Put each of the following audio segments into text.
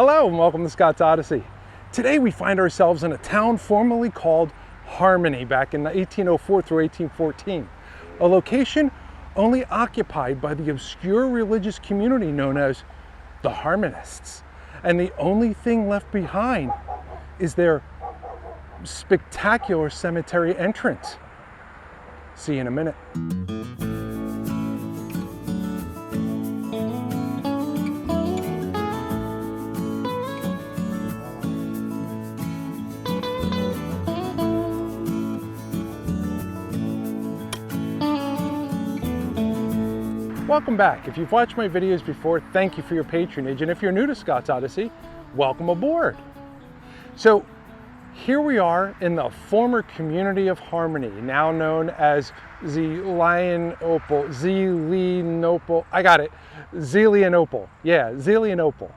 Hello and welcome to Scott's Odyssey. Today we find ourselves in a town formerly called Harmony back in 1804 through 1814, a location only occupied by the obscure religious community known as the Harmonists. And the only thing left behind is their spectacular cemetery entrance. See you in a minute. Welcome back. If you've watched my videos before, thank you for your patronage. And if you're new to Scott's Odyssey, welcome aboard. So here we are in the former community of Harmony, now known as Zelienople. I got it. Zelienople. Yeah, Zelienople.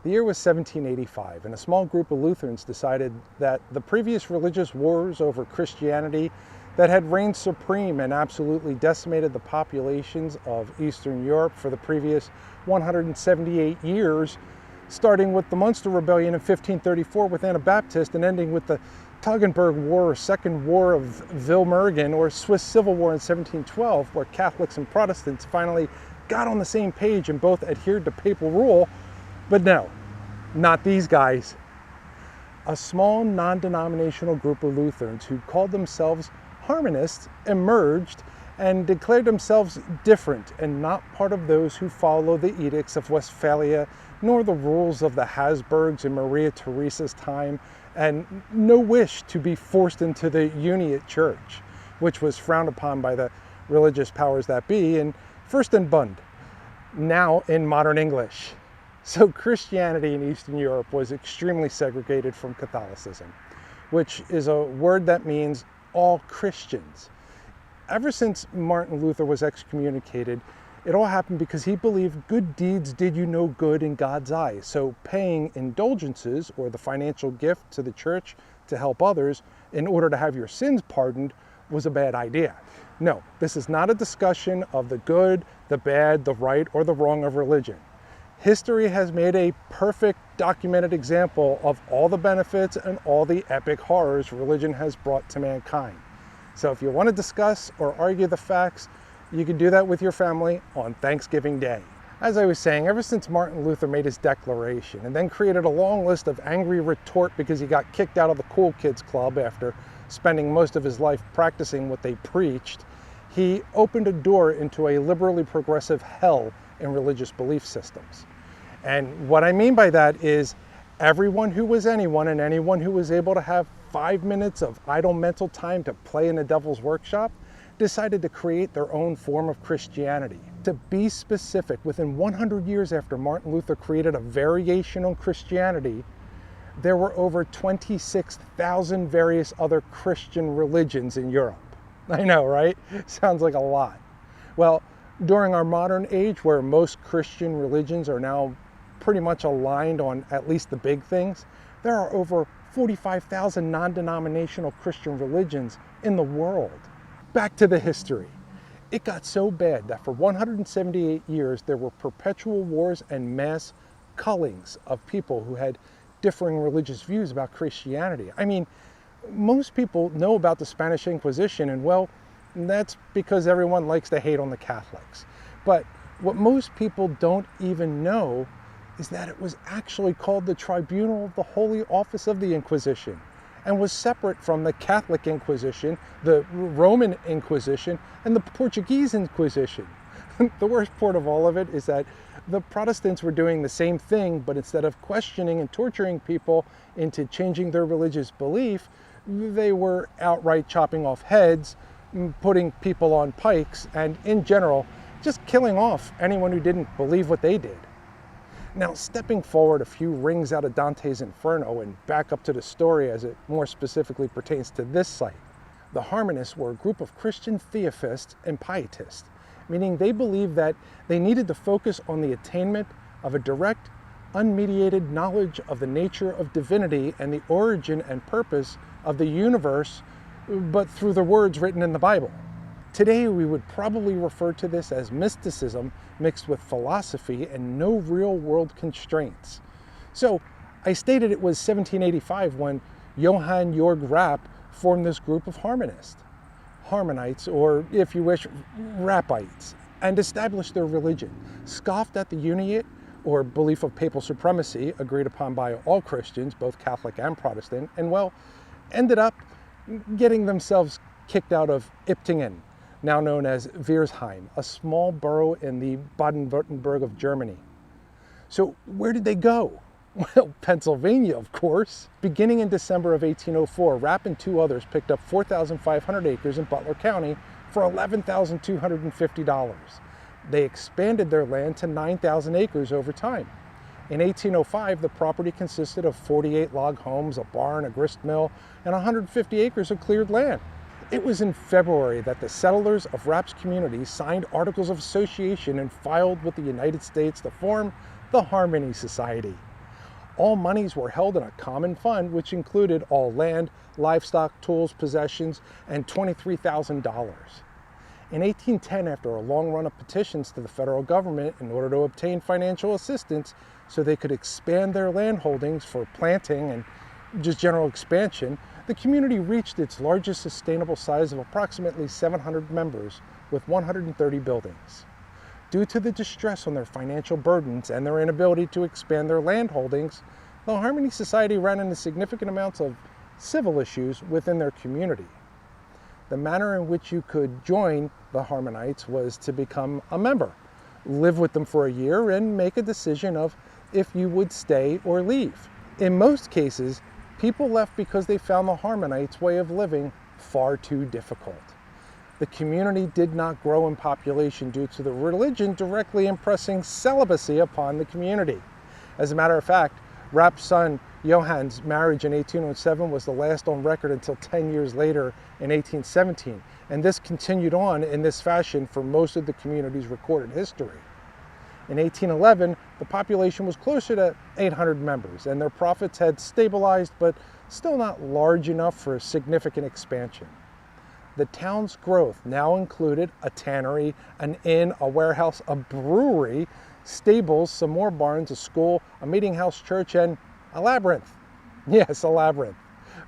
The year was 1785, and a small group of Lutherans decided that the previous religious wars over Christianity that had reigned supreme and absolutely decimated the populations of Eastern Europe for the previous 178 years, starting with the Munster Rebellion in 1534 with Anabaptists and ending with the Toggenburg War or Second War of Villmergen or Swiss Civil War in 1712, where Catholics and Protestants finally got on the same page and both adhered to papal rule. But no, not these guys. A small non-denominational group of Lutherans who called themselves Harmonists emerged and declared themselves different and not part of those who follow the edicts of Westphalia, nor the rules of the Habsburgs in Maria Theresa's time, and no wish to be forced into the Uniate Church, which was frowned upon by the religious powers that be in Fürstenbund, now in modern English. So Christianity in Eastern Europe was extremely segregated from Catholicism, which is a word that means all Christians. Ever since Martin Luther was excommunicated, it all happened because he believed good deeds did you no good in God's eyes. So paying indulgences or the financial gift to the church to help others in order to have your sins pardoned was a bad idea. No, this is not a discussion of the good, the bad, the right, or the wrong of religion. History has made a perfect documented example of all the benefits and all the epic horrors religion has brought to mankind. So if you want to discuss or argue the facts, you can do that with your family on Thanksgiving Day. As I was saying, ever since Martin Luther made his declaration and then created a long list of angry retort because he got kicked out of the Cool Kids Club after spending most of his life practicing what they preached, he opened a door into a liberally progressive hell in religious belief systems. And what I mean by that is everyone who was anyone and anyone who was able to have 5 minutes of idle mental time to play in the devil's workshop decided to create their own form of Christianity. To be specific, within 100 years after Martin Luther created a variation on Christianity, there were over 26,000 various other Christian religions in Europe. I know, right? Sounds like a lot. Well, during our modern age, where most Christian religions are now pretty much aligned on at least the big things, there are over 45,000 non-denominational Christian religions in the world. Back to the history. It got so bad that for 178 years there were perpetual wars and mass cullings of people who had differing religious views about Christianity. I mean, most people know about the Spanish Inquisition, and well, that's because everyone likes to hate on the Catholics. But what most people don't even know is that it was actually called the Tribunal of the Holy Office of the Inquisition and was separate from the Catholic Inquisition, the Roman Inquisition, and the Portuguese Inquisition. The worst part of all of it is that the Protestants were doing the same thing, but instead of questioning and torturing people into changing their religious belief, they were outright chopping off heads, putting people on pikes, and in general, just killing off anyone who didn't believe what they did. Now, stepping forward a few rings out of Dante's Inferno and back up to the story as it more specifically pertains to this site, the Harmonists were a group of Christian theists and pietists, meaning they believed that they needed to focus on the attainment of a direct, unmediated knowledge of the nature of divinity and the origin and purpose of the universe, but through the words written in the Bible. Today, we would probably refer to this as mysticism mixed with philosophy and no real-world constraints. So, I stated it was 1785 when Johann Georg Rapp formed this group of Harmonists, Harmonites, or if you wish, Rappites, and established their religion, scoffed at the uniate or belief of papal supremacy agreed upon by all Christians, both Catholic and Protestant, and well, ended up getting themselves kicked out of Iptingen, now known as Wiersheim, a small borough in the Baden-Württemberg of Germany. So where did they go? Well, Pennsylvania, of course. Beginning in December of 1804, Rapp and two others picked up 4,500 acres in Butler County for $11,250. They expanded their land to 9,000 acres over time. In 1805, the property consisted of 48 log homes, a barn, a grist mill, and 150 acres of cleared land. It was in February that the settlers of Rapp's community signed articles of association and filed with the United States to form the Harmony Society. All monies were held in a common fund, which included all land, livestock, tools, possessions, and $23,000. In 1810, after a long run of petitions to the federal government in order to obtain financial assistance so they could expand their land holdings for planting and just general expansion, the community reached its largest sustainable size of approximately 700 members with 130 buildings. Due to the distress on their financial burdens and their inability to expand their land holdings, the Harmony Society ran into significant amounts of civil issues within their community. The manner in which you could join the Harmonites was to become a member, live with them for a year, and make a decision of if you would stay or leave. In most cases, people left because they found the Harmonites' way of living far too difficult. The community did not grow in population due to the religion directly impressing celibacy upon the community. As a matter of fact, Rapp's son Johann's marriage in 1807 was the last on record until 10 years later in 1817, and this continued on in this fashion for most of the community's recorded history. In 1811, the population was closer to 800 members, and their profits had stabilized, but still not large enough for a significant expansion. The town's growth now included a tannery, an inn, a warehouse, a brewery, stables, some more barns, a school, a meeting house, church, and a labyrinth. Yes, a labyrinth.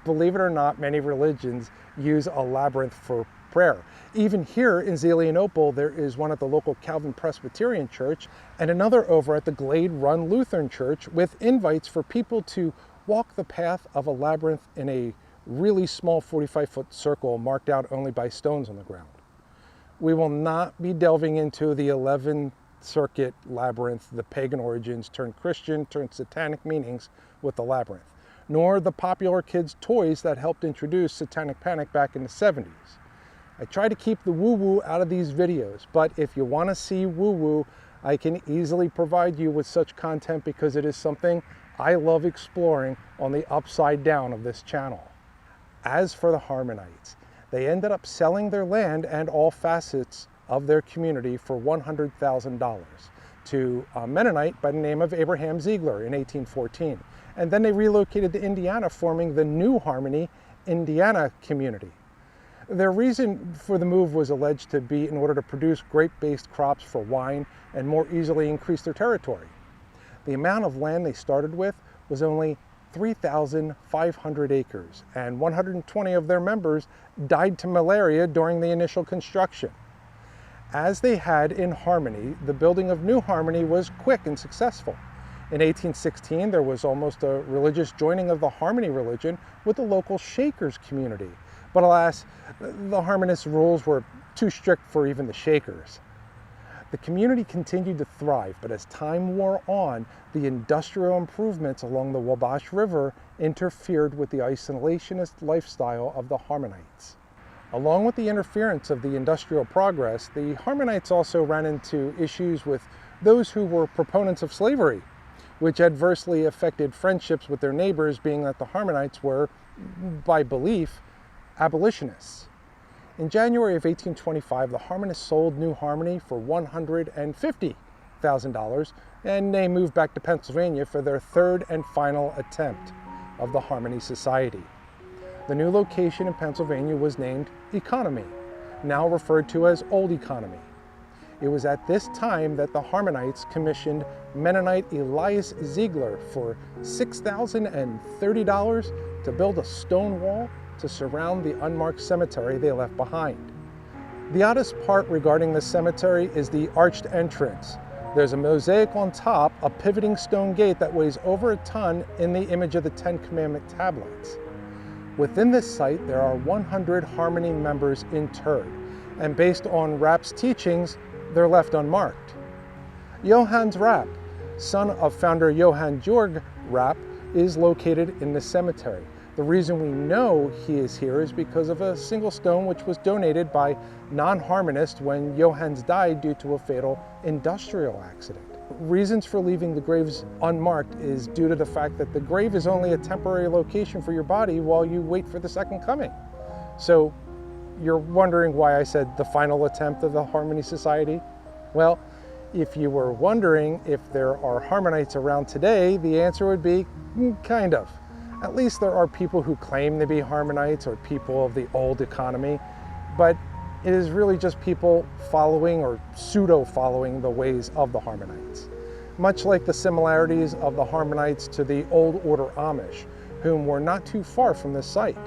Believe it or not, many religions use a labyrinth for prayer. Even here in Zelienople, there is one at the local Calvin Presbyterian Church and another over at the Glade Run Lutheran Church with invites for people to walk the path of a labyrinth in a really small 45-foot circle marked out only by stones on the ground. We will not be delving into the 11 circuit labyrinth, the pagan origins turned Christian turned satanic meanings with the labyrinth, nor the popular kids' toys that helped introduce satanic panic back in the 70s. I try to keep the woo-woo out of these videos, but if you want to see woo-woo, I can easily provide you with such content because it is something I love exploring on the upside down of this channel. As for the Harmonites, they ended up selling their land and all facets of their community for $100,000 to a Mennonite by the name of Abraham Ziegler in 1814. And then they relocated to Indiana, forming the New Harmony Indiana community. Their reason for the move was alleged to be in order to produce grape-based crops for wine and more easily increase their territory. The amount of land they started with was only 3,500 acres, and 120 of their members died to malaria during the initial construction. As they had in Harmony, the building of New Harmony was quick and successful. In 1816, there was almost a religious joining of the Harmony religion with the local Shakers community. But alas, the Harmonist rules were too strict for even the Shakers. The community continued to thrive, but as time wore on, the industrial improvements along the Wabash River interfered with the isolationist lifestyle of the Harmonites. Along with the interference of the industrial progress, the Harmonists also ran into issues with those who were proponents of slavery, which adversely affected friendships with their neighbors, being that the Harmonists were, by belief, abolitionists. In January of 1825, the Harmonists sold New Harmony for $150,000, and they moved back to Pennsylvania for their third and final attempt of the Harmony Society. The new location in Pennsylvania was named Economy, now referred to as Old Economy. It was at this time that the Harmonists commissioned Mennonite Elias Ziegler for $6,030 to build a stone wall to surround the unmarked cemetery they left behind. The oddest part regarding the cemetery is the arched entrance. There's a mosaic on top, a pivoting stone gate that weighs over a ton in the image of the Ten Commandment tablets. Within this site, there are 100 Harmony members interred, and based on Rapp's teachings, they're left unmarked. Johannes Rapp, son of founder Johann Georg Rapp, is located in the cemetery. The reason we know he is here is because of a single stone which was donated by non-Harmonists when Johannes died due to a fatal industrial accident. Reasons for leaving the graves unmarked is due to the fact that the grave is only a temporary location for your body while you wait for the second coming. So you're wondering why I said the final attempt of the Harmony Society? Well, if you were wondering if there are Harmonists around today, the answer would be kind of. At least there are people who claim to be Harmonists or people of the old economy, but it is really just people following or pseudo-following the ways of the Harmonists. Much like the similarities of the Harmonists to the Old Order Amish, whom were not too far from this site.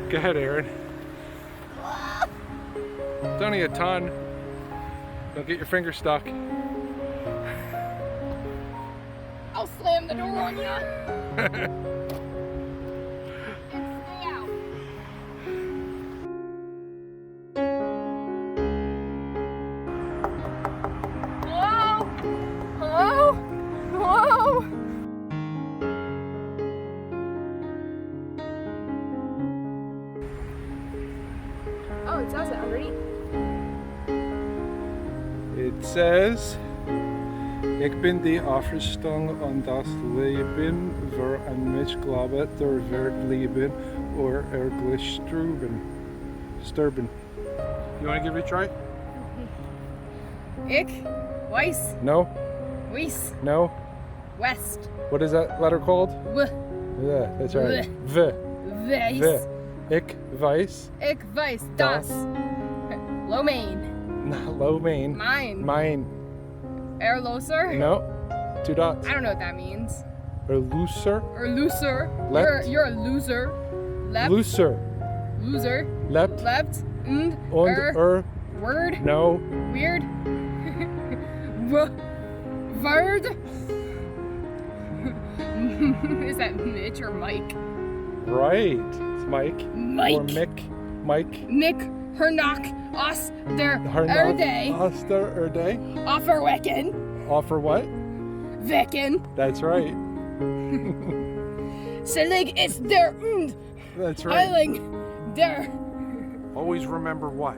Go ahead, Aaron. It's only a ton. Don't get your finger stuck. I'll slam the door on you. And stay out. Hello? Hello? Hello? Oh, it says it underneath. It says, Ik ben die afgestaan aan das Leben, waar een mens glaubt, werd Leben, or erglich sterben. You want to give it a try? Ich, Weiss, No? Weiss, No? West, What is that letter called? W, Yeah, that's right. V. Weiss, V. Ik weiß. Ich weiß das. Low main, Low main. mine, Mine. Erloser. No. 2 dots. I don't know what that means. Or looser. Or looser. Left. You're a loser. Left. Looser. Loser. Left. Left. Und, word, no. weird, word. Is that Mitch or Mike? Right, it's Mike. Mike. Or Mick. Mike. Mick, Hernock, Os, der, Erde, Oster Erde. Offer Wecken, Offer what? Wecken. That's right. Selig is der und. That's right. Heiling der. Always remember what?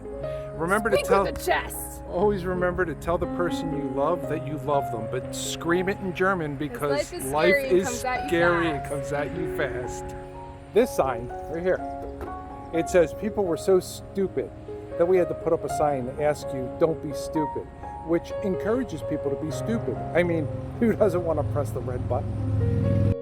Remember to Speak tell. with the chest. Always remember to tell the person you love that you love them, but scream it in German because life is scary. It comes at you fast. This sign right here, it says people were so stupid that we had to put up a sign to ask you, don't be stupid, which encourages people to be stupid. I mean, who doesn't want to press the red button?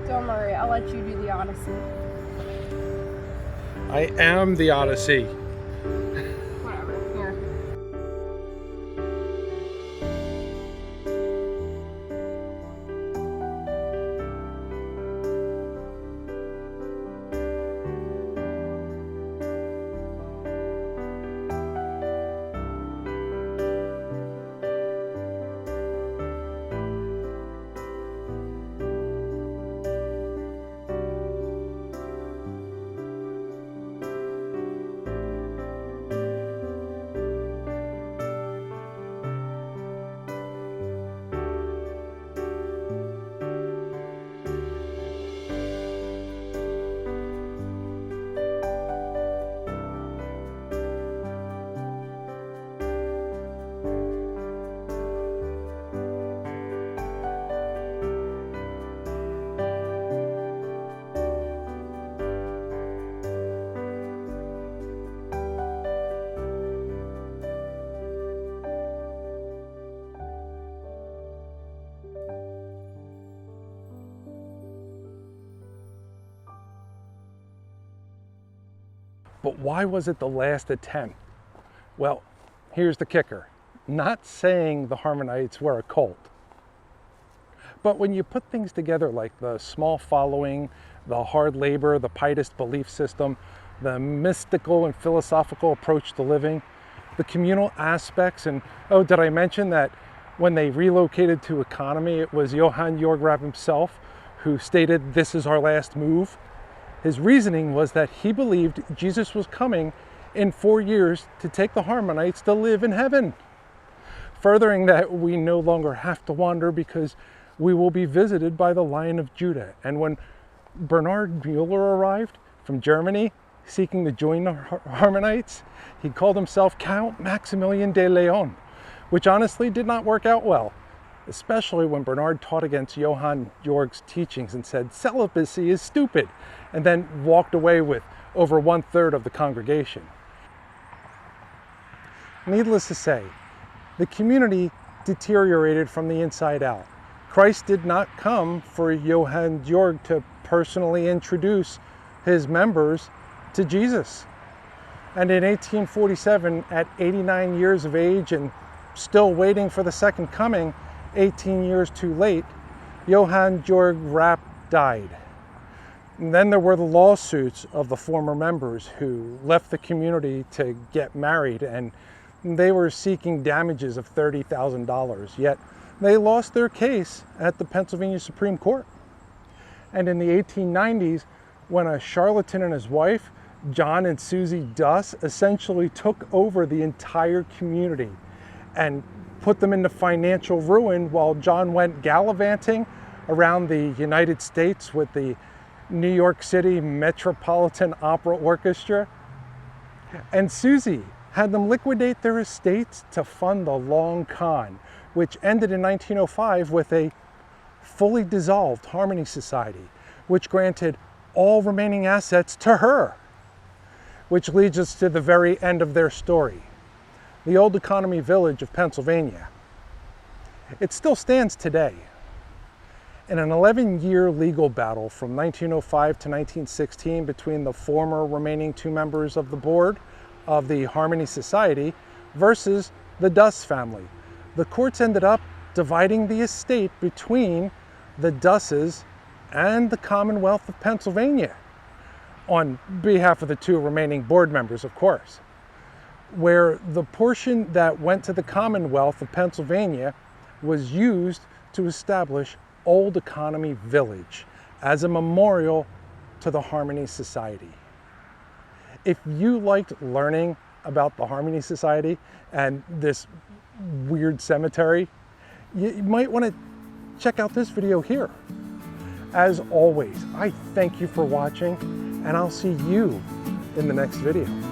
Don't worry, I'll let you do the Odyssey. I am the Odyssey. Whatever, here. But why was it the last attempt? Well, here's the kicker. Not saying the Harmonists were a cult. But when you put things together like the small following, the hard labor, the pietist belief system, the mystical and philosophical approach to living, the communal aspects, and oh, did I mention that when they relocated to economy, it was Johann Georg Rapp himself who stated, "This is our last move." His reasoning was that he believed Jesus was coming in 4 years to take the Harmonists to live in heaven. Furthering that we no longer have to wander because we will be visited by the Lion of Judah. And when Bernhard Mueller arrived from Germany seeking to join the Harmonists, he called himself Count Maximilian de Leon, which honestly did not work out well, especially when Bernhard taught against Johann Georg's teachings and said celibacy is stupid, and then walked away with over 1/3 of the congregation. Needless to say, the community deteriorated from the inside out. Christ did not come for Johann Georg to personally introduce his members to Jesus. And in 1847, at 89 years of age and still waiting for the second coming, 18 years too late, Johann Georg Rapp died. And then there were the lawsuits of the former members who left the community to get married, and they were seeking damages of $30,000, yet they lost their case at the Pennsylvania Supreme Court. And in the 1890s, when a charlatan and his wife, John and Susie Duss, essentially took over the entire community and put them into financial ruin while John went gallivanting around the United States with the New York City Metropolitan Opera Orchestra. And Susie had them liquidate their estates to fund the long con, which ended in 1905 with a fully dissolved Harmony Society, which granted all remaining assets to her. Which leads us to the very end of their story, the Old Economy Village of Pennsylvania. It still stands today. In an 11-year legal battle from 1905 to 1916 between the former remaining two members of the board of the Harmony Society versus the Duss family, the courts ended up dividing the estate between the Dusses and the Commonwealth of Pennsylvania, on behalf of the two remaining board members, of course, where the portion that went to the Commonwealth of Pennsylvania was used to establish Old Economy Village as a memorial to the Harmony Society. If you liked learning about the Harmony Society and this weird cemetery, you might want to check out this video here. As always, I thank you for watching, and I'll see you in the next video.